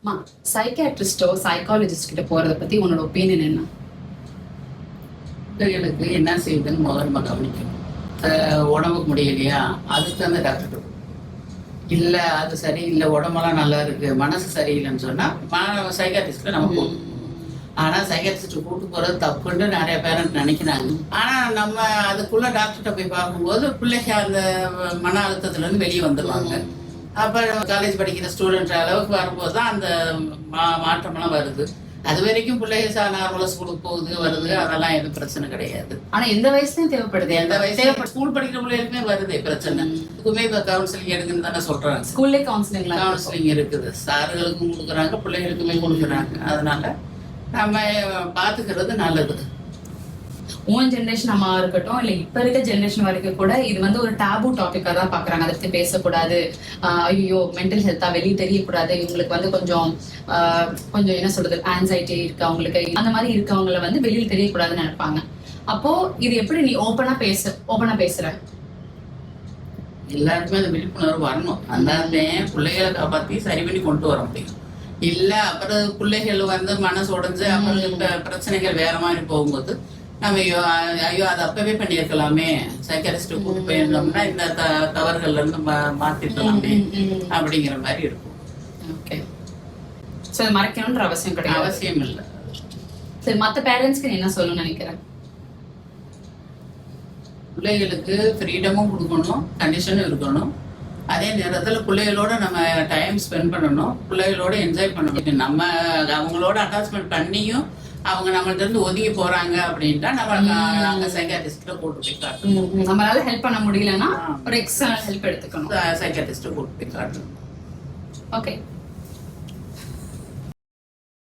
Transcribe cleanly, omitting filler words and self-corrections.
மா சைக்காட்ரிஸ்டோ சைக்காலஜிஸ்ட் கிட்ட போறத பத்தி உன்னோட ஒப்பீனியன் என்ன? பிள்ளைகளுக்கு என்ன செய்யுதுன்னு முதல்ல கவனிக்கணும். உடம்புக்கு முடியலையா, அதுக்கு அந்த டாக்டர் இல்லை அது சரியில்லை, உடம்பெல்லாம் நல்லா இருக்கு, மனசு சரியில்லைன்னு சொன்னா சைக்காட்ரிஸ்ட்ல நம்ம போகணும். ஆனா சைக்காட்ரிஸ்ட் கூட்டு போறது தப்புன்னு நிறைய பேரண்ட் நினைக்கிறாங்க. ஆனா நம்ம அதுக்குள்ள டாக்டர்கிட்ட போய் பார்க்கும்போது பிள்ளைங்க அந்த மன அழுத்தத்துல இருந்து வெளியே வந்துடுவாங்க. அப்ப காலேஜ் படிக்கிற ஸ்டூடெண்ட் அளவுக்கு வரும்போது தான் அந்த மாற்றம்லாம் வருது. அது வரைக்கும் பிள்ளைங்க நார்மலா ஸ்கூலுக்கு போகுது வருது, அதெல்லாம் எதுவும் பிரச்சனை கிடையாது. ஆனா எந்த வயசுலயும் தேவைப்படுது, எந்த வயசு ஸ்கூல் படிக்கிற பிள்ளைகளுக்குமே வருது பிரச்சனை. இதுக்குமே இப்ப கவுன்சிலிங் எடுக்குன்னு தானே சொல்றாங்க. ஸ்கூல்லே கவுன்சிலிங் இருக்குது, சார்களுக்கும் கொடுக்குறாங்க, பிள்ளைகளுக்குமே கொடுக்குறாங்க. அதனால நம்ம பாத்துக்கிறது நல்லது. ஓன் ஜென்ரேஷன் அம்மா இருக்கட்டும் இல்ல இப்ப இருக்க ஜென்ரேஷன் வரைக்கும் கூட இது வந்து ஒரு டேபு டாபிக்கா தான் பாக்குறாங்க. அதை பத்தி பேசக்கூடாது, ஐயோ மென்டல் ஹெல்த்தா வெளியே தெரியக்கூடாது, இவங்களுக்கு வந்து கொஞ்சம் கொஞ்சம் என்ன சொல்றது ஆன்சைட்டி இருக்கு அவங்களுக்கு, அந்த மாதிரி இருக்கவங்களை வந்து வெளியில் தெரியக்கூடாதுன்னு நினைப்பாங்க. அப்போ இது எப்படி நீ ஓப்பனா பேசுற? எல்லாருக்குமே அந்த விழிப்புணர்வு வரணும். அந்த பிள்ளைகளை காப்பாத்தி சரி பண்ணி கொண்டு வர முடியும். இல்ல அப்புறம் பிள்ளைகள் வந்து மனசு உடைஞ்சு அப்புறம் பிரச்சனைகள் வேற மாதிரி போகும்போது நம்ம ஐயோ அதை அப்பவே பண்ணியிருக்கலாமே, சைக்காட்ரிஸ்ட் கூட்டு போயிருந்தோம்னா இந்த தவறுகள்ல இருந்து மாத்திருக்கலாமே அப்படிங்கிற மாதிரி இருக்கும். ஓகே, சோ மறைக்கணும்ன்ற அவசியம் கிடையாது. அவசியம் இல்லை. சரி, மற்ற பேரண்ட்ஸ்க்கு என்ன சொல்லணும்னு நினைக்கிறேன்? பிள்ளைகளுக்கு ஃப்ரீடமும் கொடுக்கணும், கண்டிஷனும் இருக்கணும். அதே நேரத்தில் பிள்ளைகளோட நம்ம டைம் ஸ்பெண்ட் பண்ணணும், பிள்ளைகளோட என்ஜாய் பண்ணணும். நம்ம அவங்களோட அட்டாச்மெண்ட் பண்ணியும் அவங்க நம்மள்ட்ட இருந்து ஒதுங்கி போறாங்க அப்படின்ட்டா நம்ம சைக்காட்ரிஸ்ட கூட்டு போய் காட்டணும். நம்மளால ஹெல்ப் பண்ண முடியலன்னா ஒரு எக்ஸ்டர்னல் ஹெல்ப் எடுத்துக்கணும், சைக்காட்ரிஸ்ட கூட்டு போய் காட்டணும். ஓகே.